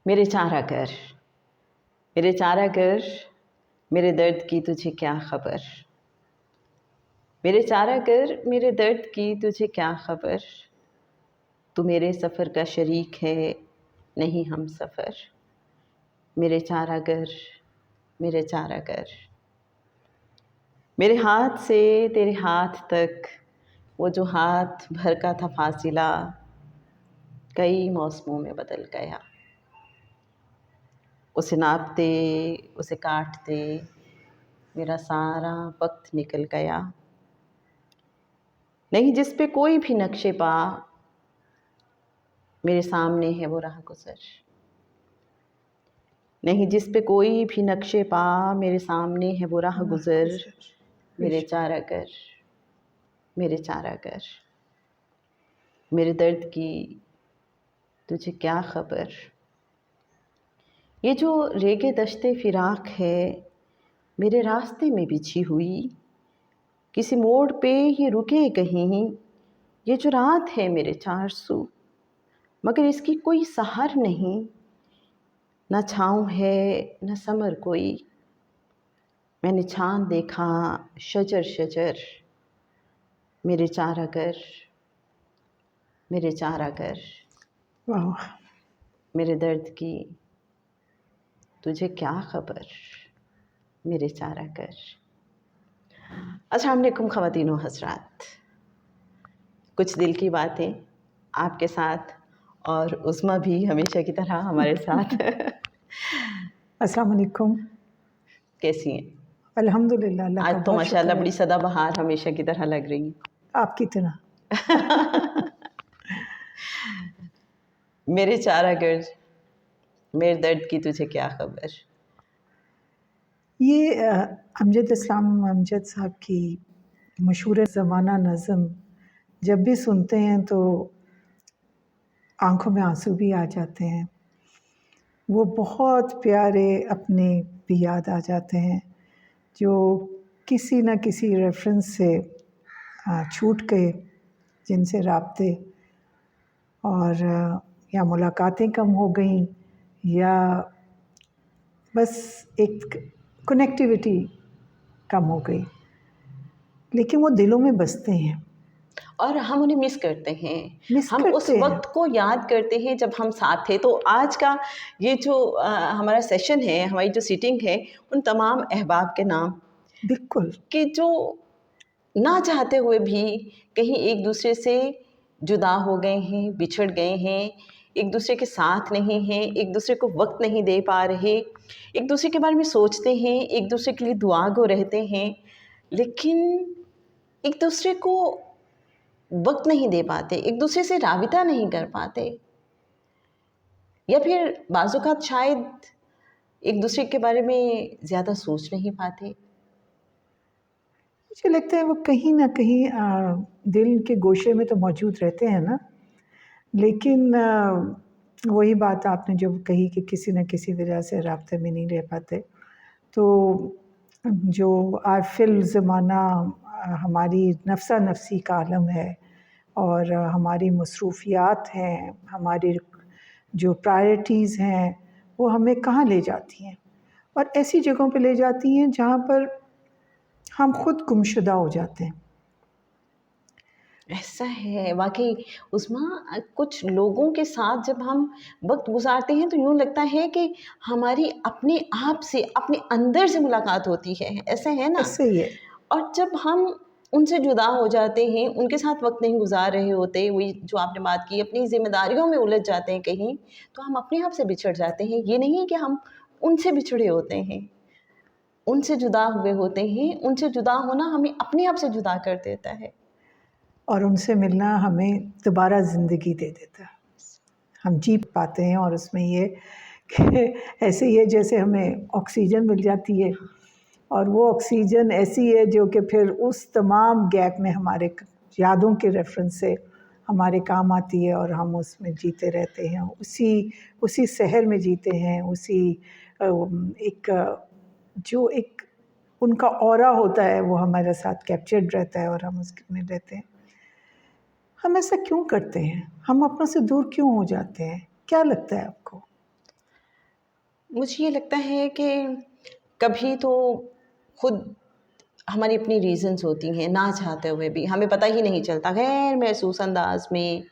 मेरे चारा कर, मेरे चारा कर, मेरे दर्द की तुझे क्या खबर। मेरे चारा कर, मेरे दर्द की तुझे क्या खबर। तू मेरे सफ़र का शरीक है, नहीं हम सफ़र। मेरे चारा कर, मेरे चारा कर। मेरे हाथ से तेरे हाथ तक वो जो हाथ भर का था फासिला, कई मौसमों में बदल गया। उसे नापते, उसे काटते मेरा सारा वक्त निकल गया। नहीं जिस पे कोई भी नक्शे पा, मेरे सामने है वो राह गुज़र। नहीं जिस पे कोई भी नक्शे पा, मेरे सामने है वो राह गुज़र। मेरे चारा कर, मेरे चारा कर। मेरे दर्द की तुझे क्या खबर। ये जो रेगे दश्ते फिराक है, मेरे रास्ते में बिछी हुई, किसी मोड़ पे ये रुके कहीं। ये जो रात है मेरे चार सू, मगर इसकी कोई सहार नहीं। न छाँव है न समर कोई। मैंने चाँद देखा शजर शजर। मेरे चारा कर, मेरे चारा कर। वाह, मेरे दर्द की तुझे क्या खबर। मेरे चारा कर। अस्सलाम वालेकुम ख़वातीन व हज़रात। कुछ दिल की बातें आपके साथ, और उस्मा भी हमेशा की तरह हमारे साथ। अस्सलाम वालेकुम। कैसी हैं? अल्हम्दुलिल्लाह, अल्लाह आज का तो बहुत शुक्र माशाल्लाह है। बड़ी सदाबहार हमेशा की तरह लग रही आपकी तरह। हैं। मेरे चारा कर, मेरे दर्द की तुझे क्या खबर। ये अमजद इस्लाम अमजद साहब की मशहूर ज़माना नज़म जब भी सुनते हैं तो आंखों में आंसू भी आ जाते हैं। वो बहुत प्यारे अपने भी याद आ जाते हैं जो किसी न किसी रेफरेंस से छूट गए, जिनसे राब्ते और या मुलाकातें कम हो गई, या बस एक कनेक्टिविटी कम हो गई, लेकिन वो दिलों में बसते हैं। और हम उन्हें मिस करते हैं। मिस हम उस करते हैं। वक्त को याद करते हैं जब हम साथ थे। तो आज का ये जो हमारा सेशन है, हमारी जो सीटिंग है, उन तमाम अहबाब के नाम बिल्कुल। कि जो ना चाहते हुए भी कहीं एक दूसरे से जुदा हो गए हैं, बिछड़ गए हैं, एक दूसरे के साथ नहीं हैं, एक दूसरे को वक्त नहीं दे पा रहे, एक दूसरे के बारे में सोचते हैं, एक दूसरे के लिए दुआ गो रहते हैं, लेकिन एक दूसरे को वक्त नहीं दे पाते, एक दूसरे से राबिता नहीं कर पाते, या फिर बाज़-औक़ात शायद एक दूसरे के बारे में ज़्यादा सोच नहीं पाते। मुझे लगता है वो कहीं न कहीं दिल के गोशे में तो मौजूद रहते हैं ना, लेकिन वही बात आपने जो कही कि किसी न किसी वजह से राब्ते में नहीं रह पाते। तो जो आज फ़िल ज़माना हमारी नफ़्सा-नफ़सी का आलम है, और हमारी मसरूफ़ियात हैं, हमारी जो प्रायोरिटीज़ हैं, वो हमें कहाँ ले जाती हैं, और ऐसी जगहों पे ले जाती हैं जहाँ पर हम खुद गुमशुदा हो जाते हैं। ऐसा है वाक़ई उस्मा, कुछ लोगों के साथ जब हम वक्त गुज़ारते हैं तो यूँ लगता है कि हमारी अपने आप से, अपने अंदर से मुलाकात होती है, ऐसा है ना? ऐसे ही है। और जब हम उनसे जुदा हो जाते हैं, उनके साथ वक्त नहीं गुज़ार रहे होते, वही जो आपने बात की, अपनी ज़िम्मेदारियों में उलझ जाते हैं कहीं, तो हम अपने आप से बिछड़ जाते हैं। ये नहीं कि हम उनसे बिछड़े होते हैं, उनसे जुदा हुए होते हैं, उनसे जुदा होना हमें अपने आप से जुदा कर देता है। और उनसे मिलना हमें दोबारा ज़िंदगी दे देता है। हम जी पाते हैं, और उसमें ये कि ऐसे ही है जैसे हमें ऑक्सीजन मिल जाती है, और वो ऑक्सीजन ऐसी है जो कि फिर उस तमाम गैप में हमारे यादों के रेफरेंस से हमारे काम आती है, और हम उसमें जीते रहते हैं, उसी शहर में जीते हैं, उसी जो एक उनका ऑरा होता है वो हमारे साथ कैप्चर्ड रहता है, और हम उसमें रहते हैं। हम ऐसा क्यों करते हैं? हम अपनों से दूर क्यों हो जाते हैं? क्या लगता है आपको? मुझे ये लगता है कि कभी तो खुद हमारी अपनी रीज़न्स होती हैं, ना चाहते हुए भी हमें पता ही नहीं चलता, गैर महसूस अंदाज में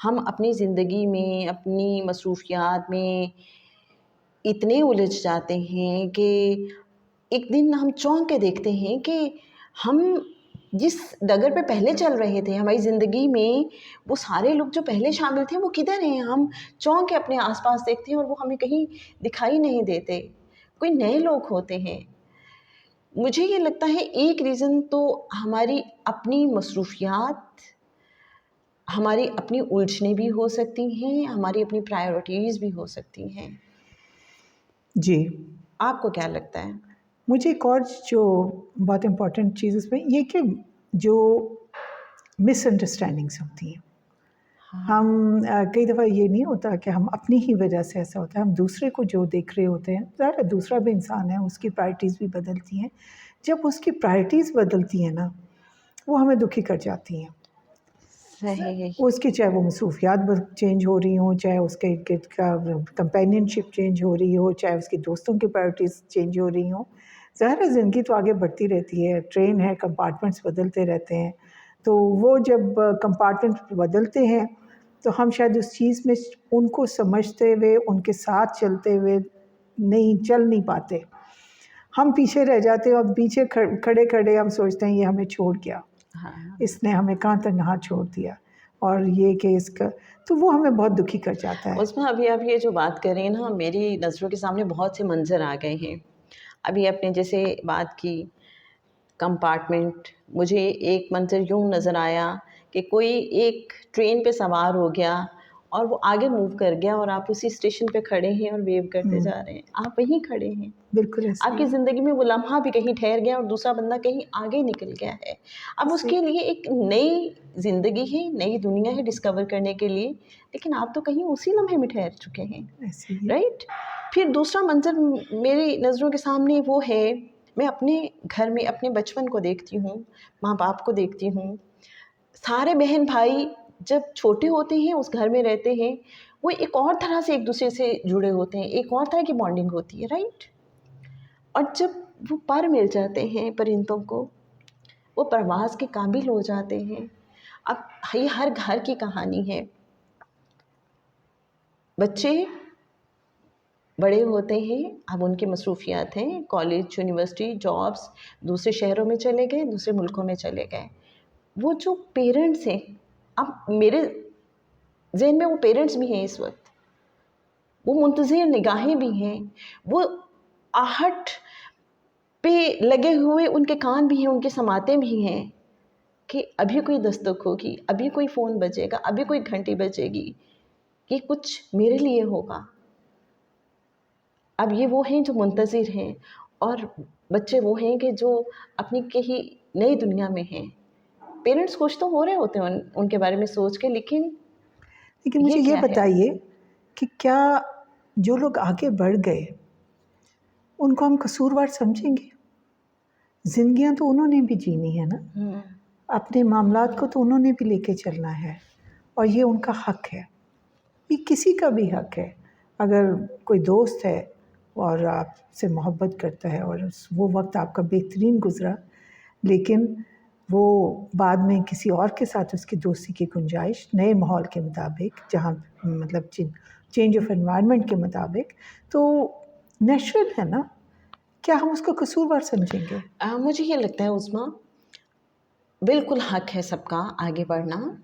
हम अपनी ज़िंदगी में, अपनी मसरूफ़ियात में इतने उलझ जाते हैं कि एक दिन हम चौंक के देखते हैं कि हम जिस डगर पे पहले चल रहे थे हमारी ज़िंदगी में, वो सारे लोग जो पहले शामिल थे वो किधर हैं। हम चौंक के अपने आसपास देखते हैं और वो हमें कहीं दिखाई नहीं देते, कोई नए लोग होते हैं। मुझे ये लगता है एक रीज़न तो हमारी अपनी मसरूफ़ियात, हमारी अपनी उलझनें भी हो सकती हैं, हमारी अपनी प्रायोरिटीज़ भी हो सकती हैं। जी, आपको क्या लगता है? मुझे एक और जो बहुत इम्पोर्टेंट चीज़ इसमें ये कि जो मिसअंडरस्टैंडिंग्स होती हैं, हम कई दफ़ा ये नहीं होता कि हम अपनी ही वजह से ऐसा होता है, हम दूसरे को जो देख रहे होते हैं, ज़ाहिर है दूसरा भी इंसान है, उसकी प्रायोरिटीज़ भी बदलती हैं। जब उसकी प्रायोरिटीज़ बदलती हैं ना, वो हमें दुखी कर जाती हैं। सही। उसकी चाहे वो मसरूफियात चेंज हो रही हों, चाहे उसके इर्द का कंपेनियनशिप चेंज हो रही हो, चाहे उसके दोस्तों की प्रायोरिटीज़ चेंज हो रही हों। ज़ाहिर है ज़िंदगी तो आगे बढ़ती रहती है, ट्रेन है, कंपार्टमेंट्स बदलते रहते हैं। तो वो जब कंपार्टमेंट्स बदलते हैं तो हम शायद उस चीज़ में उनको समझते हुए, उनके साथ चलते हुए नहीं चल नहीं पाते। हम पीछे रह जाते हैं और पीछे खड़े-खड़े हम सोचते हैं ये हमें छोड़ गया। हाँ, इसने हमें कहाँ तनहा छोड़ दिया और ये कि इसका तो वो हमें बहुत दुखी कर जाता है। उसमें अभी आप ये जो बात कर रही हैं ना, मेरी नज़रों के सामने बहुत से मंज़र आ गए हैं। अभी आपने जैसे बात की कंपार्टमेंट, मुझे एक मंज़र यूँ नज़र आया कि कोई एक ट्रेन पे सवार हो गया और वो आगे मूव कर गया और आप उसी स्टेशन पे खड़े हैं और वेव करते जा रहे हैं। आप वहीं खड़े हैं। बिल्कुल ऐसे आपकी ही ज़िंदगी में वो लम्हा भी कहीं ठहर गया और दूसरा बंदा कहीं आगे निकल गया है। अब ऐसे उसके लिए एक नई ज़िंदगी है, नई दुनिया है डिस्कवर करने के लिए, लेकिन आप तो कहीं उसी लम्हे में ठहर चुके हैं, ऐसे ही राइट? फिर दूसरा मंज़र मेरी नज़रों के सामने वो है, मैं अपने घर में अपने बचपन को देखती हूँ, माँ-बाप को देखती हूँ। सारे बहन-भाई जब छोटे होते हैं, उस घर में रहते हैं, वो एक और तरह से एक-दूसरे से जुड़े होते हैं, एक और तरह की बॉन्डिंग होती है, राइट? और जब वो पर मिल जाते हैं परिंदों को, वो परवाज़ के काबिल हो जाते हैं। अब ये हर घर की कहानी है। बच्चे बड़े होते हैं, अब उनकी मसरूफ़ियात हैं, कॉलेज, यूनिवर्सिटी, जॉब्स, दूसरे शहरों में चले गए, दूसरे मुल्कों में चले गए। वो जो पेरेंट्स हैं, अब मेरे ज़हन में वो पेरेंट्स भी हैं इस वक़्त, वो मुंतज़िर निगाहें भी हैं, वो आहट पे लगे हुए उनके कान भी हैं, उनके समाते भी हैं कि अभी कोई दस्तक होगी, अभी कोई फ़ोन बजेगा, अभी कोई घंटी बजेगी, कि कुछ मेरे लिए होगा। अब ये वो हैं जो मुंतज़िर हैं और बच्चे वो हैं कि जो अपनी कहीं नई दुनिया में हैं। पेरेंट्स खुश तो हो रहे होते हैं उनके बारे में सोच के, लेकिन लेकिन ये मुझे ये क्या है? बताइए कि क्या जो लोग आगे बढ़ गए, उनको हम कसूरवार समझेंगे? ज़िंदगियाँ तो उन्होंने भी जीनी है ना, हुँ, अपने मामलात को तो उन्होंने भी लेके चलना है और ये उनका हक है। ये किसी का भी हक है। अगर कोई दोस्त है और आपसे मोहब्बत करता है और वो वक्त आपका बेहतरीन गुजरा, लेकिन वो बाद में किसी और के साथ उसकी दोस्ती की गुंजाइश नए माहौल के मुताबिक, जहाँ मतलब चेंज ऑफ एनवायरनमेंट के मुताबिक, तो नेचुरल है ना। क्या हम उसको कसूरवार समझेंगे? मुझे ये लगता है उस्मा, बिल्कुल हक है सबका आगे बढ़ना,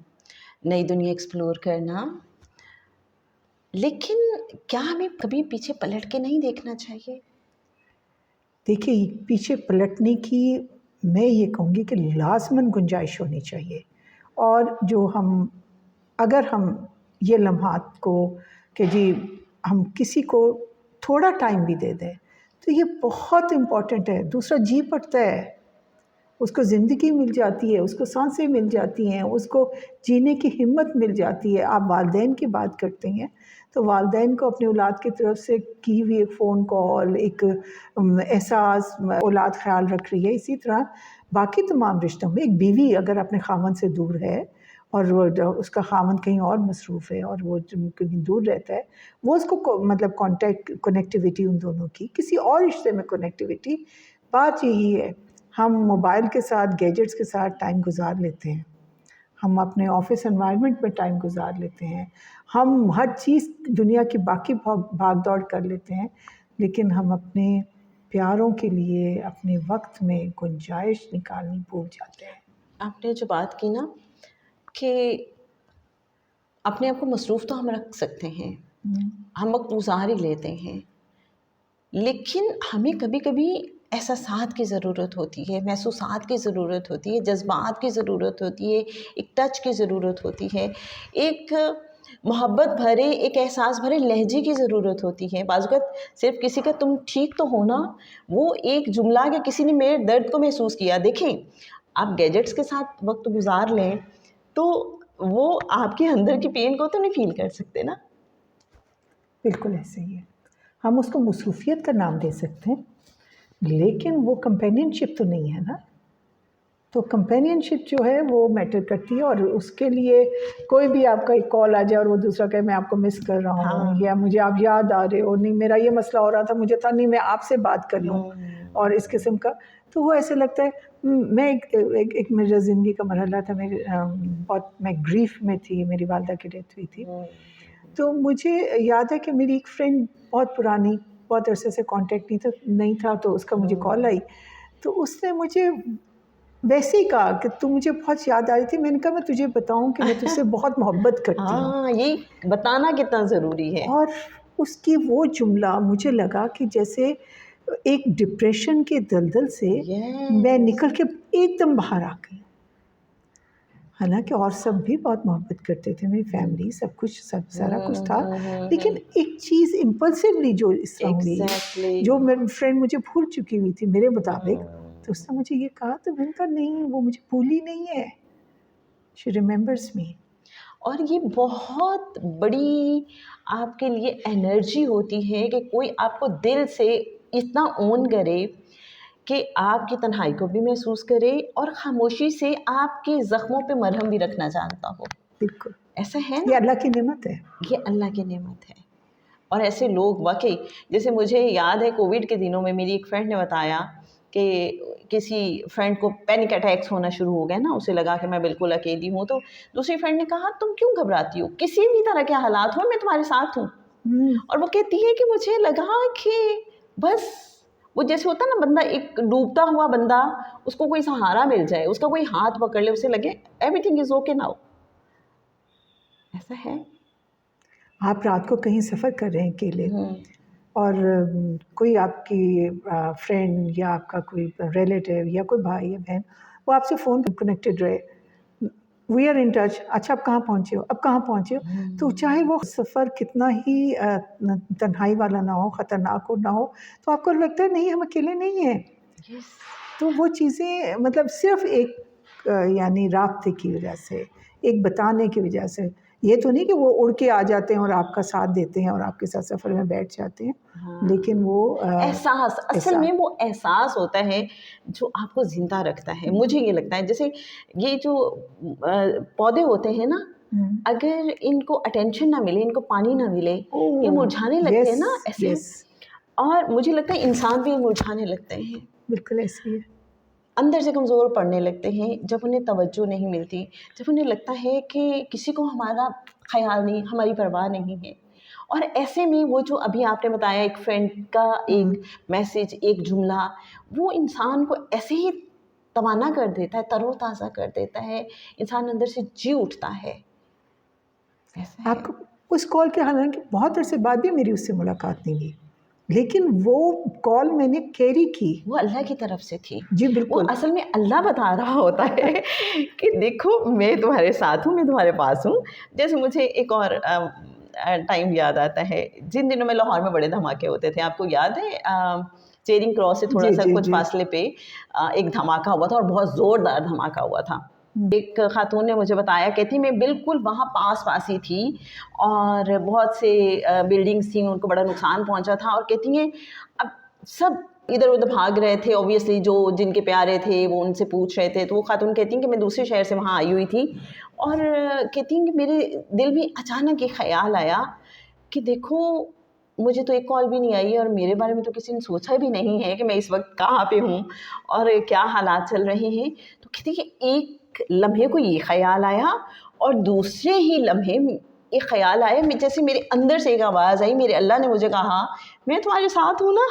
नई दुनिया एक्सप्लोर करना, लेकिन क्या हमें कभी पीछे पलट के नहीं देखना चाहिए? देखिए, पीछे पलटने की मैं ये कहूँगी कि लाज़िमन गुंजाइश होनी चाहिए और जो हम अगर हम ये लम्हात को कि जी हम किसी को थोड़ा टाइम भी दे दें, तो ये बहुत इम्पोर्टेंट है। दूसरा जी पड़ता है, उसको ज़िंदगी मिल जाती है, उसको सांसें मिल जाती हैं, उसको जीने की हिम्मत मिल जाती है। आप वालिदैन की बात करते हैं, तो वालिदैन को अपनी औलाद की तरफ से की हुई एक फ़ोन कॉल, एक एहसास औलाद ख़्याल रख रही है। इसी तरह बाकी तमाम रिश्तों में एक बीवी अगर अपने ख़ावंद से दूर है और वो उसका ख़ावंद कहीं और मसरूफ़ है और वो कहीं दूर रहता है, वो उसको मतलब कनेक्टिविटी उन दोनों की, किसी और रिश्ते में कनेक्टिविटी, बात यही है। हम मोबाइल के साथ, गैजेट्स के साथ टाइम गुजार लेते हैं, हम अपने ऑफिस एनवायरनमेंट में टाइम गुजार लेते हैं, हम हर चीज़ दुनिया की बाकी भाग दौड़ कर लेते हैं, लेकिन हम अपने प्यारों के लिए अपने वक्त में गुंजाइश निकालनी भूल जाते हैं। आपने जो बात की ना कि अपने आप को मसरूफ़ तो हम रख सकते हैं, हम वक्त गुजार ही लेते हैं, लेकिन हमें कभी कभी एहसासात की ज़रूरत होती है, महसूसात की ज़रूरत होती है, जज्बात की ज़रूरत होती है, एक टच की ज़रूरत होती है, एक मोहब्बत भरे, एक एहसास भरे लहजे की ज़रूरत होती है। बाज़ वक़्त सिर्फ़ किसी का तुम ठीक तो हो ना, वो एक जुमला कि किसी ने मेरे दर्द को महसूस किया। देखें, आप गैजेट्स के साथ वक्त गुजार लें तो वो आपके अंदर की पेन को तो नहीं फ़ील कर सकते ना। बिल्कुल ऐसे ही है। हम उसको मसरूफ़ियत का नाम दे सकते हैं, लेकिन वो कंपेनियनशिप तो नहीं है ना। तो कंपेनियनशिप जो है वो मैटर करती है, और उसके लिए कोई भी आपका एक कॉल आ जाए और वो दूसरा कहे मैं आपको मिस कर रहा हूँ, हाँ। या मुझे आप याद आ रहे हो, नहीं मेरा ये मसला हो रहा था, मुझे था नहीं मैं आपसे बात कर लूँ, और इस किस्म का। तो वो ऐसे लगता है मैं एक मेरा ज़िंदगी का मरहला था, मेरे बहुत मैं ग्रीफ में थी, मेरी वालदा की डेथ हुई थी। तो मुझे याद है कि मेरी एक फ्रेंड बहुत पुरानी, बहुत अरसे से कांटेक्ट नहीं था, तो उसका मुझे कॉल आई, तो उसने मुझे वैसे ही कहा कि तू मुझे बहुत याद आ रही थी। मैंने कहा मैं तुझे बताऊं कि मैं तुझसे बहुत मोहब्बत करती हूँ। हाँ, ये बताना कितना ज़रूरी है। और उसकी वो जुमला मुझे लगा कि जैसे एक डिप्रेशन के दलदल से मैं यस। निकल के एकदम बाहर आ गई। हालांकि और सब भी बहुत मोहब्बत करते थे, मेरी फैमिली, सब कुछ, सब सारा कुछ था, लेकिन एक चीज़ इम्पल्सिवली जो इस तरह हुई, एग्जैक्टली। जो मेरी फ्रेंड मुझे भूल चुकी हुई थी मेरे मुताबिक, तो उसने मुझे ये कहा, तो मैंने कहा नहीं, वो मुझे भूली नहीं है, शी रिमेंबर्स मी। और ये बहुत बड़ी आपके लिए एनर्जी होती है कि कोई आपको दिल से इतना ओन करे कि आपकी तन्हाई को भी महसूस करे और खामोशी से आपके ज़ख्मों पे मरहम भी रखना जानता हो। बिल्कुल, ऐसा है ये ना, अल्लाह की नेमत है। ये अल्लाह की नेमत है। और ऐसे लोग वाकई, जैसे मुझे याद है कोविड के दिनों में मेरी एक फ्रेंड ने बताया कि किसी फ्रेंड को पैनिक अटैक्स होना शुरू हो गए ना, उसे लगा कि मैं बिल्कुल अकेली हूँ, तो दूसरी फ्रेंड ने कहा तुम क्यों घबराती हो, किसी भी तरह के हालात हो मैं तुम्हारे साथ हूँ। और वो कहती है कि मुझे लगा कि बस वो जैसे होता ना, बंदा एक डूबता हुआ बंदा, उसको कोई सहारा मिल जाए, उसका कोई हाथ पकड़ ले, उसे लगे एवरीथिंग इज ओके नाउ। ऐसा है। आप रात को कहीं सफ़र कर रहे हैं अकेले, और कोई आपकी फ्रेंड या आपका कोई रिलेटिव या कोई भाई या बहन, वो आपसे फ़ोन कनेक्टेड रहे, वी आर इन टच, अच्छा अब कहाँ पहुँचे हो, अब कहाँ पहुँचे हो, तो चाहे वो सफ़र कितना ही तन्हाई वाला ना हो, ख़तरनाक हो ना हो, तो आपको लगता है नहीं हम अकेले नहीं हैं। यस। तो वो चीज़ें मतलब सिर्फ़ एक यानी राब्ते की वजह से, एक बताने की वजह से, ये तो नहीं कि वो उड़ के आ जाते हैं और आपका साथ देते हैं और आपके साथ सफ़र में बैठ जाते हैं, लेकिन वो एहसास, असल में वो एहसास होता है जो आपको ज़िंदा रखता है। मुझे ये लगता है जैसे ये जो पौधे होते हैं ना, अगर इनको अटेंशन ना मिले, इनको पानी ना मिले, ये मुरझाने लगते हैं ना ऐसे। यस, और मुझे लगता है इंसान भी मुरझाने लगते हैं, बिल्कुल ऐसे ही है। अंदर से कमज़ोर पड़ने लगते हैं जब उन्हें तवज्जो नहीं मिलती, जब उन्हें लगता है कि किसी को हमारा ख़याल नहीं, हमारी परवाह नहीं है। और ऐसे में वो जो अभी आपने बताया एक फ्रेंड का एक मैसेज, एक जुमला, वो इंसान को ऐसे ही तवाना कर देता है, तरोताज़ा कर देता है, इंसान अंदर से जी उठता है। ऐसा है। आपको उस कॉल के, हालांकि बहुत अरसे बाद भी मेरी उससे मुलाकात नहीं हुई, लेकिन वो कॉल मैंने कैरी की। वो अल्लाह की तरफ से थी। जी वो बिल्कुल। असल में अल्लाह बता रहा होता है कि देखो मैं तुम्हारे साथ हूँ, मैं तुम्हारे पास हूँ। जैसे मुझे एक और टाइम याद आता है, जिन दिनों में लाहौर में बड़े धमाके होते थे, आपको याद है चेरिंग क्रॉस से थोड़ा जी सा जी कुछ जी। फासले पे एक धमाका हुआ था और बहुत ज़ोरदार धमाका हुआ था। एक खातून ने मुझे बताया, कहती मैं बिल्कुल वहाँ पास ही थी और बहुत से बिल्डिंग्स थी, उनको बड़ा नुकसान पहुँचा था, और कहती हैं अब सब इधर उधर भाग रहे थे, ऑब्वियसली जो जिनके प्यारे थे वो उनसे पूछ रहे थे। तो वो खातून कहती हैं कि मैं दूसरे शहर से वहाँ आई हुई थी और कहती हैं कि मेरे दिल में अचानक ये ख़्याल आया कि देखो मुझे तो एक कॉल भी नहीं आई है और मेरे बारे में तो किसी ने सोचा भी नहीं है कि मैं इस वक्त कहाँ पे हूँ और क्या हालात चल रहे हैं। तो कहती है कि एक लम्हे को ये ख़्याल आया और दूसरे ही लम्हे ये ख़्याल आया, जैसे मेरे अंदर से एक आवाज़ आई, मेरे अल्लाह ने मुझे कहा मैं तुम्हारे साथ हूँ ना,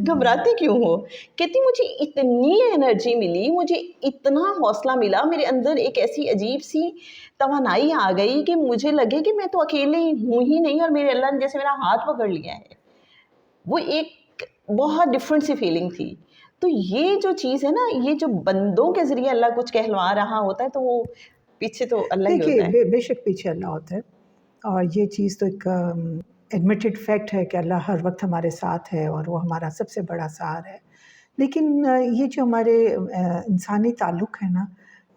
घबराती क्यों हो। कहती मुझे इतनी एनर्जी मिली, मुझे इतना हौसला मिला, मेरे अंदर एक ऐसी अजीब सी तवानाई आ गई कि मुझे लगे कि मैं तो अकेले हूँ ही नहीं और मेरे अल्लाह ने जैसे मेरा हाथ पकड़ लिया है। वो एक बहुत डिफरेंट सी फीलिंग थी। तो ये जो चीज़ है ना, ये जो बंदों के ज़रिए अल्लाह कुछ कहलवा रहा होता है तो वो पीछे तो अल्लाह ही होता है। देखिए बेशक पीछे अल्लाह होता है और ये चीज़ तो एक एडमिटेड फैक्ट है कि अल्लाह हर वक्त हमारे साथ है और वो हमारा सबसे बड़ा सहारा है। लेकिन ये जो हमारे इंसानी ताल्लुक़ है ना,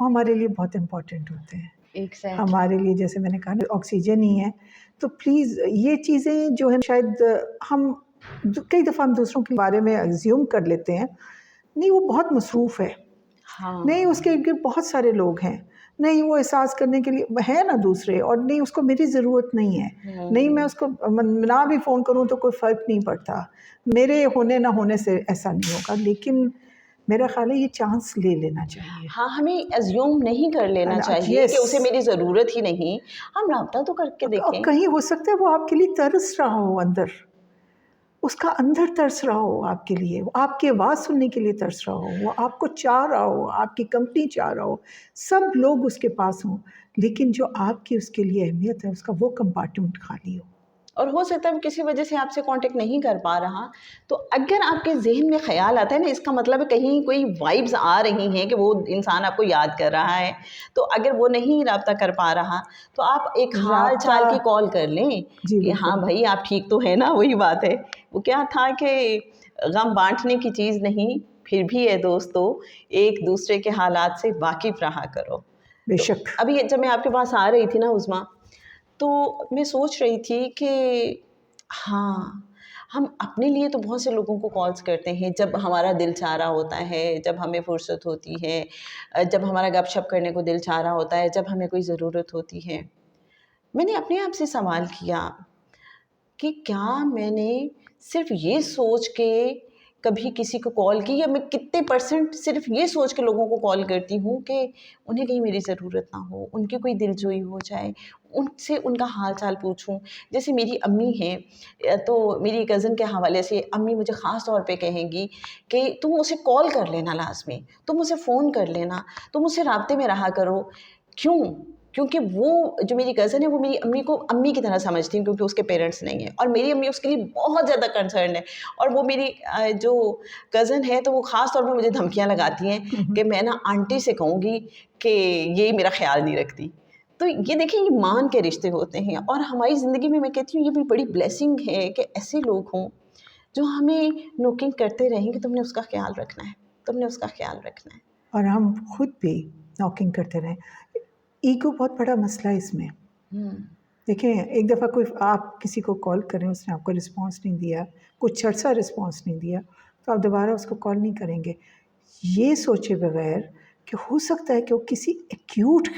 वो हमारे लिए बहुत इम्पोर्टेंट होते हैं। Exactly. हमारे लिए जैसे मैंने कहा ना ऑक्सीजन ही है। तो प्लीज़ ये चीज़ें जो है शायद हम कई दफ़ा हम दूसरों के बारे में अज्यूम कर लेते हैं, नहीं वो बहुत मसरूफ़ है, हाँ नहीं उसके इर्द-गिर्द बहुत सारे लोग हैं, नहीं वो एहसास करने के लिए है ना दूसरे, और नहीं उसको मेरी ज़रूरत नहीं है, नहीं मैं उसको ना भी फ़ोन करूँ तो कोई फ़र्क नहीं पड़ता, मेरे होने ना होने से ऐसा नहीं होगा। लेकिन मेरा ख़्याल है ये चांस ले लेना चाहिए। हाँ, हमें अज्यूम नहीं कर लेना चाहिए यस कि उसे मेरी ज़रूरत ही नहीं, हम राब्ता तो करके और देखें। कहीं हो सकता है वो आपके लिए तरस रहा हो अंदर, उसका अंदर तरस रहा हो आपके लिए, वो आपकी आवाज़ सुनने के लिए तरस रहा हो, वो आपको चाह रहा हो, आपकी कंपनी चाह रहा हो, सब लोग उसके पास हों, लेकिन जो आपकी उसके लिए अहमियत है उसका वो कंपार्टमेंट खाली हो। और हो सकता है वो किसी वजह से आपसे कांटेक्ट नहीं कर पा रहा, तो अगर आपके ज़हन में ख़्याल आता है ना, इसका मतलब है कहीं कोई वाइब्स आ रही हैं कि वो इंसान आपको याद कर रहा है। तो अगर वो नहीं राब्ता कर पा रहा तो आप एक हाल चाल की कॉल कर लें जी कि हाँ भाई आप ठीक तो है ना। वही बात है, वो क्या था कि गम बांटने की चीज़ नहीं, फिर भी है दोस्तों, एक दूसरे के हालात से वाकिफ़ रहा करो। तो बेशक अभी जब मैं आपके पास आ रही थी ना उज़मा, तो मैं सोच रही थी कि हाँ, हम अपने लिए तो बहुत से लोगों को कॉल्स करते हैं जब हमारा दिल चाह रहा होता है, जब हमें फ़ुर्सत होती है, जब हमारा गपशप करने को दिल चाह रहा होता है, जब हमें कोई ज़रूरत होती है। मैंने अपने आप से सवाल किया कि क्या मैंने सिर्फ़ ये सोच के कभी किसी को कॉल की, या मैं कितने % सिर्फ़ ये सोच के लोगों को कॉल करती हूँ कि उन्हें कहीं मेरी ज़रूरत ना हो, उनकी कोई दिलजोई हो जाए, उनसे उनका हाल-चाल पूछूँ। जैसे मेरी अम्मी हैं, तो मेरी कज़न के हवाले से अम्मी मुझे ख़ास तौर पे कहेंगी कि तुम उसे कॉल कर लेना लाज़मी, तुम उसे फ़ोन कर लेना, तुम उससे राब्ते में रहा करो। क्यों? क्योंकि वो जो मेरी कज़न है वो मेरी अम्मी को अम्मी की तरह समझती हैं, क्योंकि उसके पेरेंट्स नहीं हैं और मेरी अम्मी उसके लिए बहुत ज़्यादा कंसर्न है। और वो मेरी जो कज़न है तो वो ख़ास तौर पे मुझे धमकियाँ लगाती हैं कि मैं ना आंटी से कहूँगी कि ये मेरा ख़्याल नहीं रखती। तो ये देखिए, ये मान के रिश्ते होते हैं और हमारी ज़िंदगी में मैं कहती हूँ ये भी बड़ी ब्लेसिंग है कि ऐसे लोग हों जो हमें नोकिंग करते रहें कि तुमने उसका ख़्याल रखना है, तुमने उसका ख़्याल रखना है। और हम खुद भी नॉकिंग करते रहें। ईगो बहुत बड़ा मसला है इसमें। देखें एक दफ़ा कोई आप किसी को कॉल करें, उसने आपको रिस्पॉन्स नहीं दिया, कुछ अर्सा रिस्पॉन्स नहीं दिया, तो आप दोबारा उसको कॉल नहीं करेंगे। ये सोचे बगैर कि हो सकता है कि वो किसी एक्यूट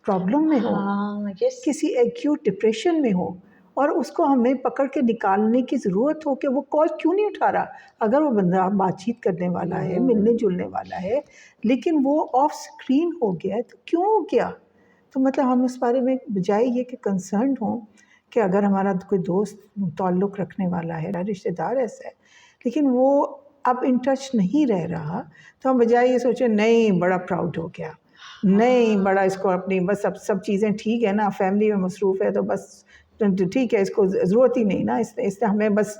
प्रॉब्लम में हो, हाँ, यस। किसी एक्यूट डिप्रेशन में हो और उसको हमें पकड़ के निकालने की ज़रूरत हो कि वो कॉल क्यों नहीं उठा रहा। अगर वो बंदा बातचीत करने वाला है, मिलने-जुलने वाला है, लेकिन वो ऑफ स्क्रीन हो गया है, तो क्यों हो गया? तो मतलब हम इस बारे में बजाय ये कि कंसर्न्ड हों कि अगर हमारा कोई दोस्त ताल्लुक़ रखने वाला है, रिश्तेदार ऐसा है, लेकिन वो अब इन टच नहीं रह रहा, तो हम बजाय ये सोचें नहीं बड़ा प्राउड हो गया, नहीं बड़ा इसको अपनी बस अब सब चीज़ें ठीक है ना, फैमिली में मसरूफ़ है तो बस तो ठीक है, इसको ज़रूरत ही नहीं ना, इसने हमें बस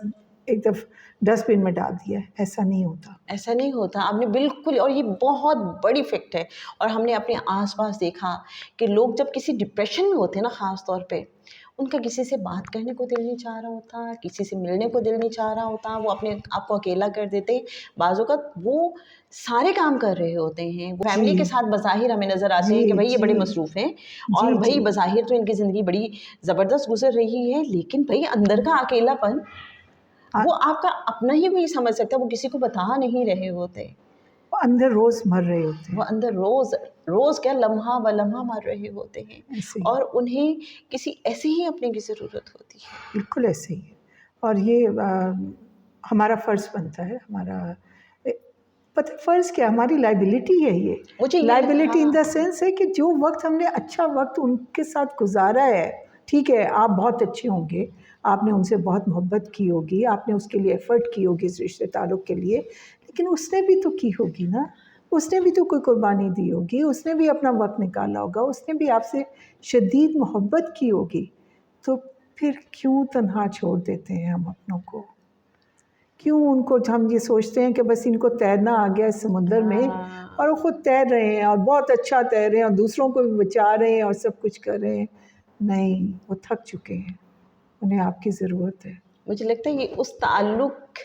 एक दफ़ डस्टबिन में डाल दिया है। ऐसा नहीं होता। ऐसा नहीं होता, आपने बिल्कुल, और ये बहुत बड़ी फैक्ट है। और हमने अपने आस-पास देखा कि लोग जब किसी डिप्रेशन में होते हैं ना, ख़ास तौर पे, उनका किसी से बात करने को दिल नहीं चाह रहा होता, किसी से मिलने को दिल नहीं चाह रहा होता, वो अपने आप को अकेला कर देते। बाज़-औक़ात वो सारे काम कर रहे होते हैं, वो फैमिली के जी, साथ बज़ाहिर हमें नज़र आते हैं कि जी, भई ये बड़े जी, मसरूफ़ हैं और जी, भई जी। बज़ाहिर तो इनकी ज़िंदगी बड़ी ज़बरदस्त गुज़र रही है, लेकिन भई अंदर का अकेलापन वो आपका अपना ही कोई समझ सकता है, वो किसी को बता नहीं रहे होते। वो अंदर रोज़ मर रहे होते वो हैं अंदर रोज़ रोज़ क्या लम्हा व लम्हा मर रहे होते हैं, ऐसे ही, और उन्हें किसी ऐसे ही अपने की ज़रूरत होती है। बिल्कुल ऐसे ही है। और ये हमारा फ़र्ज़ बनता है, हमारा पता फ़र्ज़ क्या, हमारी लायबिलिटी है ये। मुझे ये लायबिलिटी इन द हाँ, सेंस है कि जो वक्त हमने अच्छा वक्त उनके साथ गुजारा है, ठीक है आप बहुत अच्छे होंगे, आपने उनसे बहुत मोहब्बत की होगी, आपने उसके लिए एफ़र्ट की होगी इस रिश्ते ताल्लुक़ के लिए, लेकिन उसने भी तो की होगी ना, उसने भी तो कोई कुर्बानी दी होगी, उसने भी अपना वक्त निकाला होगा, उसने भी आपसे शदीद मोहब्बत की होगी। तो फिर क्यों तन्हा छोड़ देते हैं हम अपनों को? क्यों उनको, हम ये सोचते हैं कि बस इनको तैरना आ गया इस समुंदर में, हाँ, और वो खुद तैर रहे हैं और बहुत अच्छा तैर रहे हैं और दूसरों को भी बचा रहे हैं और सब कुछ कर रहे हैं। नहीं, वो थक चुके हैं, उन्हें आपकी ज़रूरत है। मुझे लगता है ये उस ताल्लुक़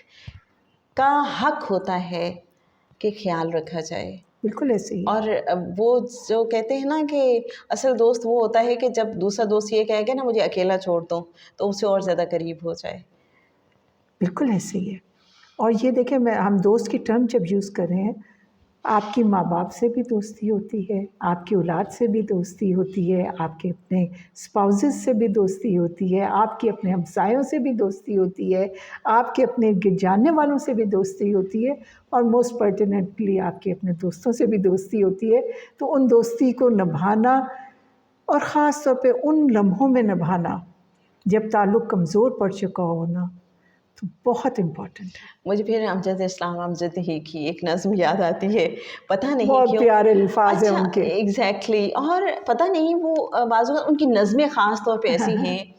का हक होता है कि ख़्याल रखा जाए। बिल्कुल ऐसे ही है। और वो जो कहते हैं ना कि असल दोस्त वो होता है कि जब दूसरा दोस्त ये कहेगा ना मुझे अकेला छोड़ दो, तो उससे और ज़्यादा करीब हो जाए। बिल्कुल ऐसे ही है। और ये देखें, मैं हम दोस्त की टर्म जब यूज़ कर रहे हैं, आपकी माँ-बाप से भी दोस्ती होती है, आपकी औलाद से भी दोस्ती होती है, आपके अपने स्पाउसेस से भी दोस्ती होती है, आपके अपने हमसायों से भी दोस्ती होती है, आपके अपने गिर जानने वालों से भी दोस्ती होती है, और मोस्ट पर्टिनेंटली आपके अपने दोस्तों से भी दोस्ती होती है। तो उन दोस्ती को निभाना, और ख़ास तौर पे उन लम्हों में निभाना जब ताल्लुक़ कमज़ोर पड़ चुका हो ना, तो बहुत इम्पोर्टेंट है। मुझे फिर अमजद इस्लाम अमजद ही की एक नज़्म याद आती है, पता नहीं बहुत क्यों। प्यारे अल्फाज हैं अच्छा, उनके। एग्ज़ैक्टली, और पता नहीं वो बाज़ औक़ात उनकी नज़्में ख़ास तौर पे ऐसी हैं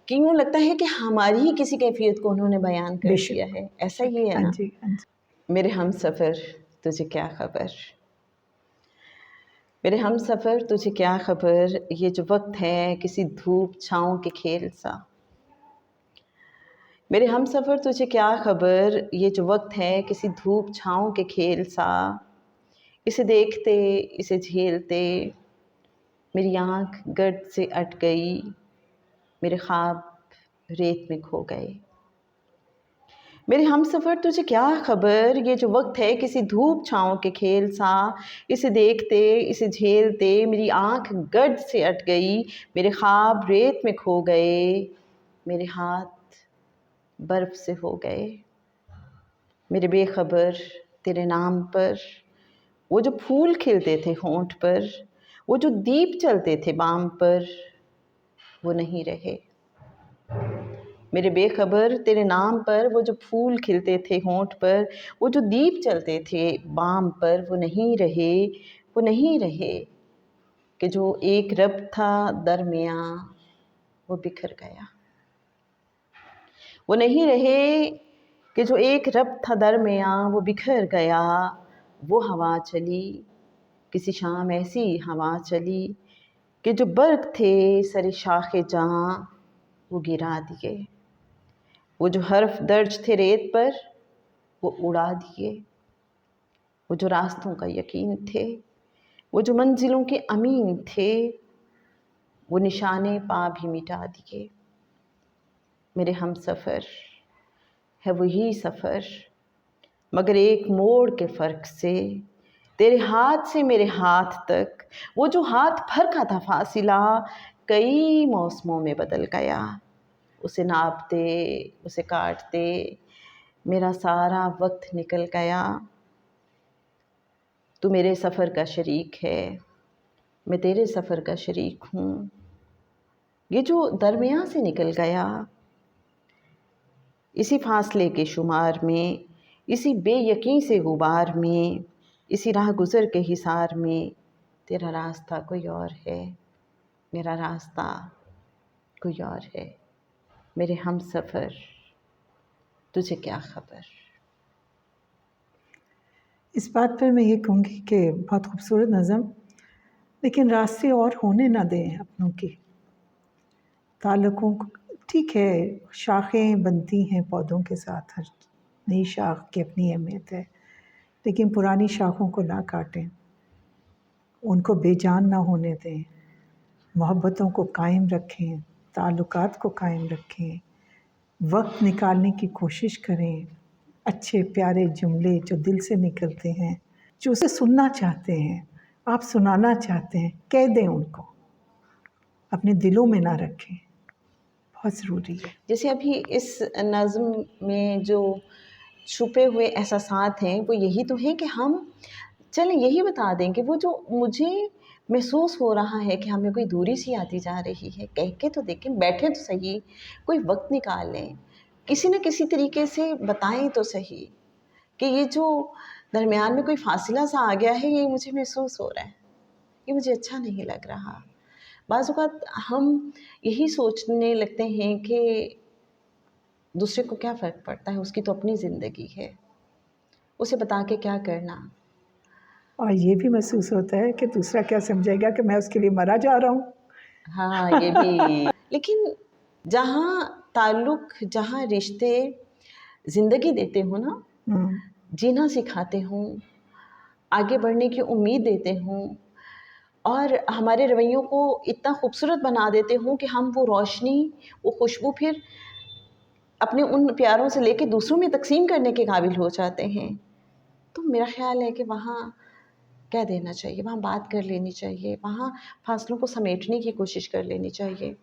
कि यूँ लगता है कि हमारी ही किसी कैफ़ियत को उन्होंने बयान कर दिया बेशक, है। ऐसा बेशक। ही है हाँ ना? जी, हाँ जी। मेरे हमसफ़र तुझे क्या ख़बर, मेरे हमसफ़र तुझे क्या ख़बर, ये जो वक्त है किसी धूप छाँव के खेल सा। मेरे हमसफ़र तुझे क्या ख़बर, ये जो वक्त है किसी धूप छाँव के खेल सा। इसे देखते इसे झेलते मेरी आँख गर्द से अट गई, मेरे ख्वाब रेत में खो गए। मेरे हमसफ़र तुझे क्या ख़बर, ये जो वक्त है किसी धूप छाँव के खेल सा। इसे देखते इसे झेलते मेरी आँख गर्द से अट गई, मेरे ख्वाब रेत में खो गए, मेरे हाथ बर्फ़ से हो गए। मेरे बेखबर तेरे नाम पर वो जो फूल खिलते थे होंठ पर, वो जो दीप जलते थे बाम पर, वो नहीं रहे। मेरे बेखबर तेरे नाम पर वो जो फूल खिलते थे होंठ पर, वो जो दीप जलते थे बाम पर, वो नहीं रहे, वो नहीं रहे। कि जो एक रब था दरमियाँ वो बिखर गया। वो नहीं रहे कि जो एक रब था दरमियाँ वो बिखर गया। वो हवा चली किसी शाम, ऐसी हवा चली कि जो बर्ग थे सरे शाखे जहाँ वो गिरा दिए। वो जो हर्फ दर्ज थे रेत पर वो उड़ा दिए। वो जो रास्तों का यकीन थे, वो जो मंजिलों के अमीन थे, वो निशाने पा भी मिटा दिए। मेरे हमसफ़र है वही सफ़र, मगर एक मोड़ के फ़र्क से, तेरे हाथ से मेरे हाथ तक वो जो हाथ भर का था फासिला, कई मौसमों में बदल गया। उसे नापते उसे काटते मेरा सारा वक्त निकल गया। तू मेरे सफ़र का शरीक है, मैं तेरे सफ़र का शरीक हूँ। ये जो दरमियाँ से निकल गया, इसी फासले के शुमार में, इसी बेयकीन से गुबार में, इसी राह गुज़र के हिसार में, तेरा रास्ता कोई और है, मेरा रास्ता कोई और है। मेरे हमसफ़र तुझे क्या ख़बर। इस बात पर मैं ये कहूँगी कि बहुत खूबसूरत नज़म, लेकिन रास्ते और होने ना दें अपनों की। ताल्लुक़ों को, ठीक है, शाखें बनती हैं पौधों के साथ, हर नई शाख की अपनी अहमियत है, लेकिन पुरानी शाखों को ना काटें, उनको बेजान ना होने दें, मोहब्बतों को कायम रखें, ताल्लुकात को कायम रखें, वक्त निकालने की कोशिश करें, अच्छे प्यारे जुमले जो दिल से निकलते हैं, जो उसे सुनना चाहते हैं, आप सुनाना चाहते हैं, कह दें उनको, अपने दिलों में ना रखें, बहुत ज़रूरी है। जैसे अभी इस नज़्म में जो छुपे हुए एहसासात हैं वो यही तो हैं कि हम चलें यही बता दें कि वो जो मुझे महसूस हो रहा है कि हमें कोई दूरी सी आती जा रही है, कह के तो देखें, बैठे तो सही, कोई वक्त निकाल लें, किसी न किसी तरीके से बताएं तो सही कि ये जो दरमियान में कोई फासिला सा आ गया है, ये मुझे महसूस हो रहा है, ये मुझे अच्छा नहीं लग रहा। बाज़ औक़ात हम यही सोचने लगते हैं कि दूसरे को क्या फ़र्क पड़ता है, उसकी तो अपनी ज़िंदगी है, उसे बता के क्या करना। और ये भी महसूस होता है कि दूसरा क्या समझेगा कि मैं उसके लिए मरा जा रहा हूँ। हाँ, ये भी। लेकिन जहाँ ताल्लुक़, जहाँ रिश्ते ज़िंदगी देते हो ना, जीना सिखाते हों, आगे बढ़ने की उम्मीद देते हों और हमारे रवैयों को इतना खूबसूरत बना देते हों कि हम वो रोशनी, वो खुशबू फिर अपने उन प्यारों से लेके दूसरों में तक़सीम करने के काबिल हो जाते हैं, तो मेरा ख़्याल है कि वहाँ कह देना चाहिए, वहाँ बात कर लेनी चाहिए, वहाँ फ़ासलों को समेटने की कोशिश कर लेनी चाहिए,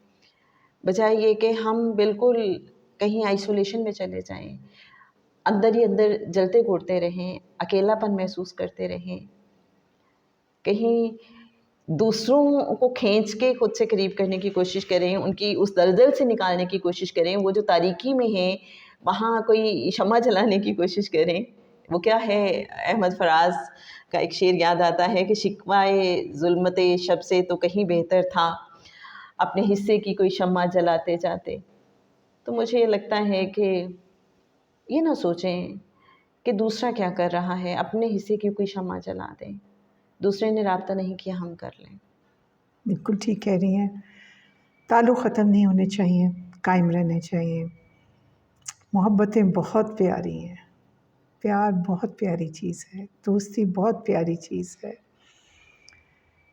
बजाय ये कि हम बिल्कुल कहीं आइसोलेशन में चले जाएँ, अंदर ही अंदर जलते-घुटते रहें, अकेलापन महसूस करते रहें, कहीं दूसरों को खींच के खुद से करीब करने की कोशिश करें, उनकी उस दलदल से निकालने की कोशिश करें, वो जो तारीकी में हैं, वहाँ कोई शम्मा जलाने की कोशिश करें। वो क्या है, अहमद फराज का एक शेर याद आता है कि शिकवाए ज़ुल्मते शब से तो कहीं बेहतर था, अपने हिस्से की कोई शम्मा जलाते जाते। तो मुझे ये लगता है कि ये ना सोचें कि दूसरा क्या कर रहा है, अपने हिस्से की कोई शम्मा जला दें, दूसरे ने राब्ता नहीं किया, हम कर लें। बिल्कुल ठीक कह रही हैं। ताल्लुक़ ख़त्म नहीं होने चाहिए, कायम रहने चाहिए। मोहब्बतें बहुत प्यारी हैं, प्यार बहुत प्यारी चीज़ है, दोस्ती बहुत प्यारी चीज़ है,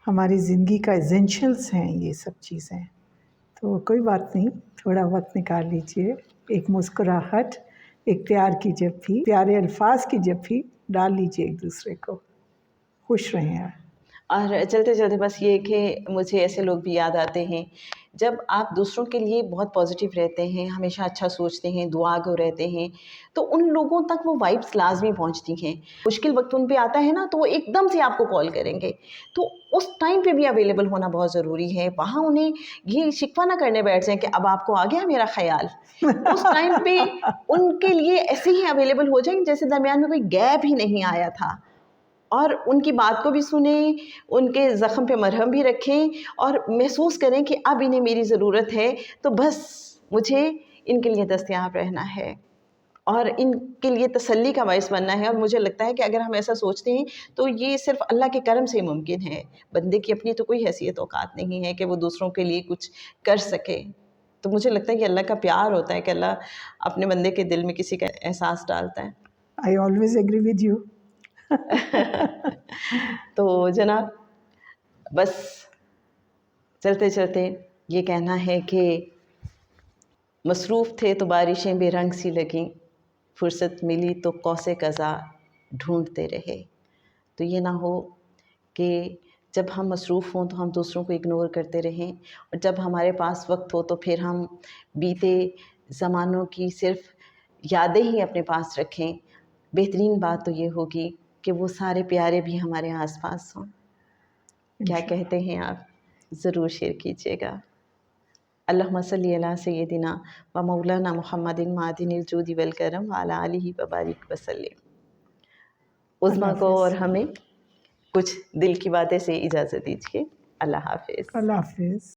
हमारी ज़िंदगी का एसेंशियल्स हैं ये सब चीज़ें। तो कोई बात नहीं, थोड़ा वक्त निकाल लीजिए, एक मुस्कुराहट, एक प्यार की जप्फी, प्यारे अल्फाज की जप्फी डाल लीजिए एक दूसरे को, खुश रहें आप। और चलते-चलते बस ये कि मुझे ऐसे लोग भी याद आते हैं, जब आप दूसरों के लिए बहुत पॉज़िटिव रहते हैं, हमेशा अच्छा सोचते हैं, दुआगो रहते हैं, तो उन लोगों तक वो वाइब्स लाज़मी पहुँचती हैं। मुश्किल वक़्त उन पे आता है ना, तो वो एकदम से आपको कॉल करेंगे, तो उस टाइम पे भी अवेलेबल होना बहुत ज़रूरी है। वहाँ उन्हें ये शिकवा ना करने बैठ जाएँ कि अब आपको आ गया मेरा ख़याल। उस टाइम पे उनके लिए ऐसे ही अवेलेबल हो जाएँ जैसे दरमियान में कोई गैप ही नहीं आया था। और उनकी बात को भी सुनें, उनके ज़ख्म पे मरहम भी रखें और महसूस करें कि अब इन्हें मेरी ज़रूरत है, तो बस मुझे इनके लिए दस्तयाब रहना है और इनके लिए तसल्ली का बाइस बनना है। और मुझे लगता है कि अगर हम ऐसा सोचते हैं, तो ये सिर्फ़ अल्लाह के करम से मुमकिन है। बंदे की अपनी तो कोई हैसियत औकात नहीं है कि वो दूसरों के लिए कुछ कर सके। तो मुझे लगता है कि अल्लाह का प्यार होता है कि अल्लाह अपने बंदे के दिल में किसी का एहसास डालता है। I always agree with you. तो जनाब, बस चलते-चलते ये कहना है कि मसरूफ़ थे तो बारिशें बेरंग सी लगीं, फ़ुर्सत मिली तो कौसे क़ज़ा ढूँढते रहे। तो ये ना हो कि जब हम मसरूफ़ हों तो हम दूसरों को इग्नोर करते रहें और जब हमारे पास वक्त हो तो फिर हम बीते ज़मानों की सिर्फ़ यादें ही अपने पास रखें। बेहतरीन बात तो ये होगी कि वो सारे प्यारे भी हमारे आस-पास हों। क्या कहते हैं आप? ज़रूर शेयर कीजिएगा। अल्लाहुम्मा सल्ली अला सय्यदिना व मौलाना मुहम्मदिन मादिनिल जूदी वल करम व अला आलिहि व बारिक व सल्लिम। उज़्मा को और हमें कुछ दिल की बातें से इजाज़त दीजिए। अल्लाह हाफ़िज़। अल्लाह हाफ़िज़।